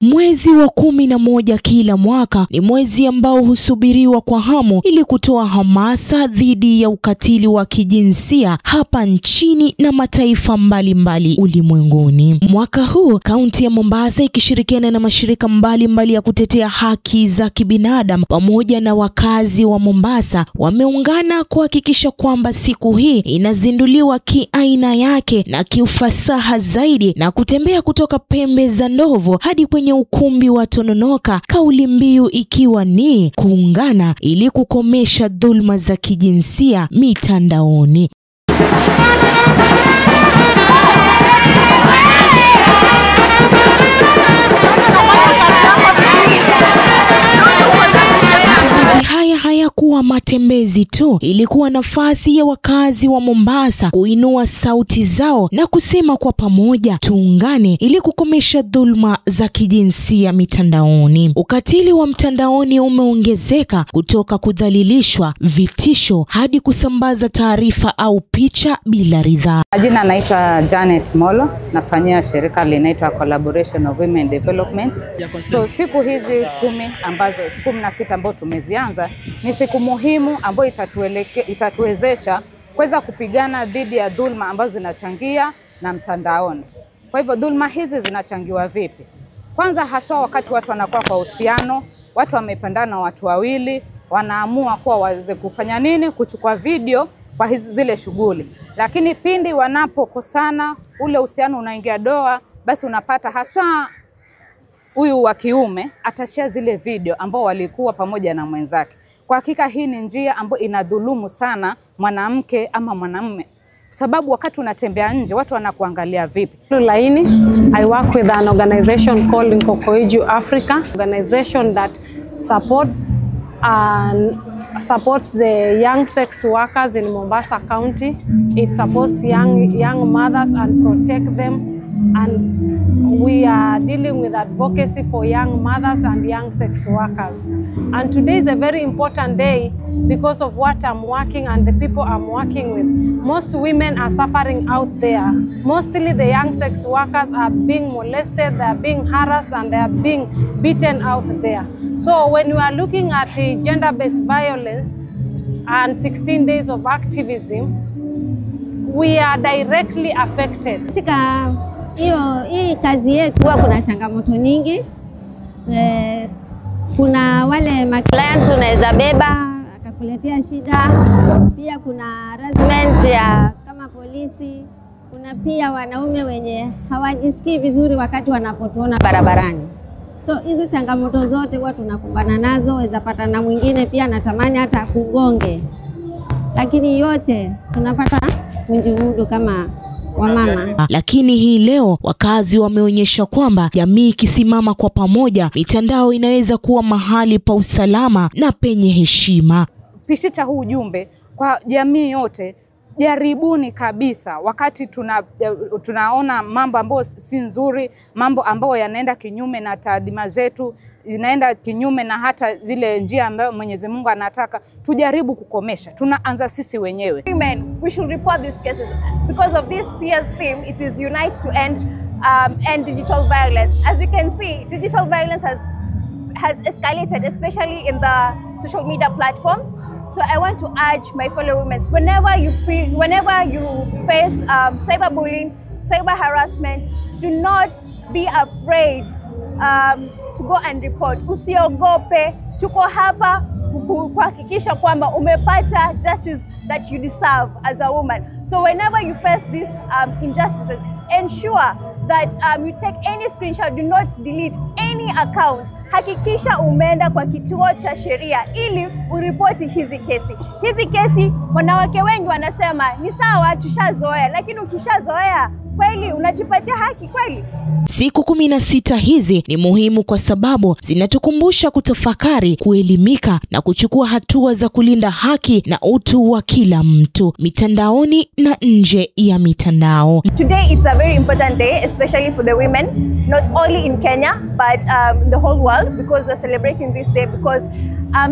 Mwezi wa 11 kila mwaka ni mwezi ambao husubiriwa kwa hamu ili kutoa hamasa dhidi ya ukatili wa kijinsia hapa nchini na mataifa mbalimbali ulimwenguni. Mwaka huu kaunti ya Mombasa ikishirikiana na mashirika mbalimbali ya kutetea haki za kibinadamu pamoja na wakazi wa Mombasa wameungana kuhakikisha kwamba siku hii inazinduliwa kiaina yake na kiufasaha zaidi na kutembea kutoka pembe za ndovu hadi kwenye ukumbi wa Tononoka, kauli mbiu ikiwa ni kuungana ili kukomesha dhulma za kijinsia mitandaoni. Hayakuwa matembezi tu, ilikuwa nafasi ya wakazi wa Mombasa kuinua sauti zao na kusema kwa pamoja tuungane ili kukomesha dhulma za kijinsia mitandaoni. Ukatili wa mtandaoni umeongezeka kutoka kudhalilishwa, vitisho hadi kusambaza taarifa au picha bila ridhaa. Jina naitwa Janet Molo, nafanyia shirika linaitwa Collaboration of Women Development. So siku hizi 16 ambazo tumezianza ni siku muhimu ambayo itatuwezesha kuweza kupigana dhidi ya dhulma ambazo zinachangia na mtandaoni. Kwa hivyo dhulma hizi zinachangiwa vipi? Kwanza haswa wakati watu wanakuwa kwa uhusiano, watu wamependana watu wawili, wanaamua kuwa waweze kufanya nini? Kuchukua video kwa zile shughuli. Lakini pindi wanapokosana, ule uhusiano unaingia doa, basi unapata haswa huyu wa kiume atashare zile video ambao walikuwa pamoja na mwenzake. Kwa hakika hii ni njia ambayo inadhulumu sana mwanamke ama mwanamume. Sababu wakati unatembea nje watu wanakuangalia vipi? Laini, I work with an organization called Nkokoiju Africa, organization that supports the young sex workers in Mombasa County. It supports young mothers and protect them. And we are dealing with advocacy for young mothers and young sex workers. And today is a very important day because of what I'm working and the people I'm working with. Most women are suffering out there. Mostly the young sex workers are being molested, they are being harassed, and they are being beaten out there. So when we are looking at gender-based violence and 16 days of activism, we are directly affected. Hii kazi yetu huwa kuna changamoto nyingi. Kuna wale clients unaweza beba akakuletea shida. Pia kuna harassment ya kama polisi. Kuna pia wanaume wenye hawajisikii vizuri wakati wanapotuona barabarani. So hizo changamoto zote huwa tunakumbana nazo. Waweza pata na mwingine pia anatamani hata kugonge. Lakini yote tunapata kunjumudu kama wamama. Lakini hii leo wakazi wameonyesha kwamba jamii ikisimama kwa pamoja, mitandao inaweza kuwa mahali pa usalama na penye heshima. Pishita huu ujumbe kwa jamii yote, jaribuni kabisa wakati tunaona mambo ambayo si nzuri, mambo ambayo yanaenda kinyume na taadima zetu, inaenda kinyume na hata zile njia ambayo Mwenyezi Mungu anataka, tujaribu kukomesha. Tunaanza sisi wenyewe. Women, we should report these cases because of this year's theme. It is unite to end digital violence. As we can see, digital violence has escalated, especially in the social media platforms. So I want to urge my fellow women, whenever you face cyberbullying, cyber harassment, do not be afraid to go and report. Usiogope, tuko hapa kuhakikisha kwamba umepata justice that you deserve as a woman. So whenever you face these injustices, ensure that you take any screenshot, do not delete any account. Hakikisha umeenda kwa kituo cha sheria ili uripoti hizi kesi. Hizi kesi wanawake wengi wanasema ni sawa tushazoea, lakini ukishazoea kweli unajipatia haki kweli? Siku 16 hizi ni muhimu kwa sababu zinatukumbusha kutafakari, kuelimika na kuchukua hatua za kulinda haki na utu wa kila mtu mitandaoni na nje ya mitandao. Today it's a very important day, especially for the women, not only in Kenya but in the whole world, because we're celebrating this day because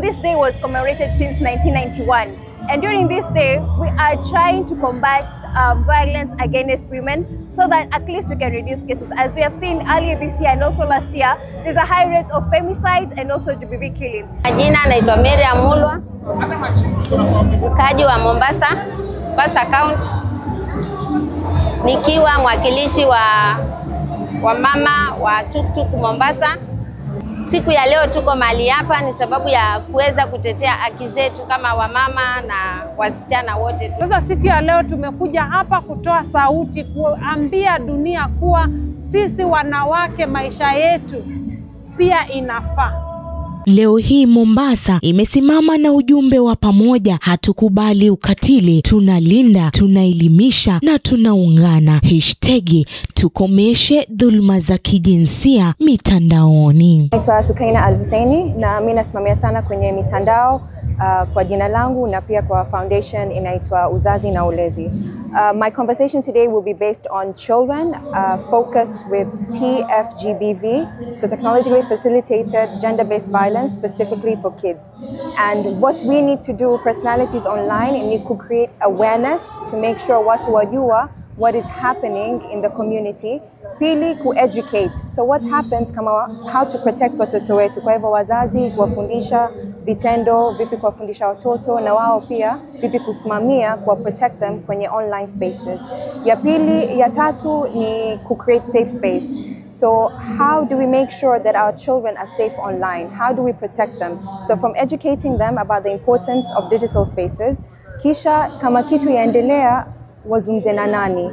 this day was commemorated since 1991. And during this day, we are trying to combat violence against women so that at least we can reduce cases. As we have seen earlier this year and also last year, there's a high rate of femicides and also GBV killings. Jina naitwa Miriam Mulwa, mkaji wa Mombasa County, nikiwa mwakilishi wa mama wa tuktuk Mombasa. Siku ya leo tuko mahali hapa ni sababu ya kuweza kutetea haki zetu kama wamama na wasichana wote. Sasa siku ya leo tumekuja hapa kutoa sauti, kuambia dunia kuwa sisi wanawake maisha yetu pia inafaa. Leo hii Mombasa imesimama na ujumbe wa pamoja: hatukubali ukatili, tunalinda, tunaelimisha na tunaungana. #tukomeshe dhulma za kijinsia mitandaoni. Naitwa Sukaina Al-Husseini na mimi nasimamia sana kwenye mitandao kwa jina langu na pia kwa foundation inaitwa Uzazi na Ulezi. My conversation today will be based on children, focused with TFGBV, so technologically facilitated gender-based violence specifically for kids. And what we need to do, personalities online, need to create awareness to make sure watu wajua what is happening in the community. Pili, ku-educate. So what happens kama how to protect watoto wetu. Kwa hivyo wazazi kuwafundisha vitendo, vipi kuwafundisha watoto na wao pia vipi kusimamia protect them kwenye online spaces. Ya tatu ni ku-create safe space. So how do we make sure that our children are safe online? How do we protect them? So from educating them about the importance of digital spaces, kisha kama kitu yaendelea wazungumze na nani.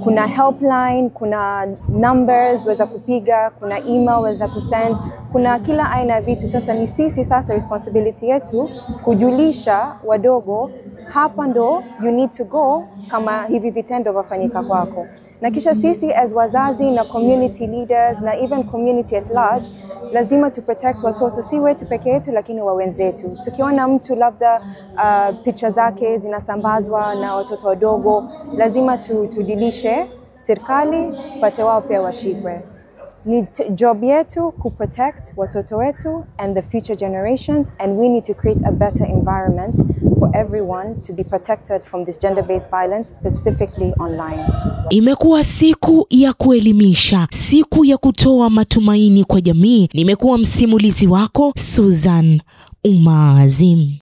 Kuna helpline, kuna numbers weza kupiga, kuna email weza kusend, kuna kila aina vitu. Sasa ni sisi sasa responsibility yetu kujulisha wadogo hapa ndo you need to go kama hivi vitendo vafanyika kwako. Na kisha sisi as wazazi na community leaders na even community at large lazima to protect watoto, si wetu peke yetu lakini wa wenzetu. Tukiona mtu labda picha zake zinasambazwa na watoto wadogo, lazima tudilishe serikali pate wao pia washikwe. Ni job yetu kuprotect watoto wetu and the future generations, and we need to create a better environment for everyone to be protected from this gender-based violence, specifically online. Imekuwa siku ya kuelimisha, siku ya kutoa matumaini kwa jamii. Nimekuwa msimulizi wako Susan Umazim.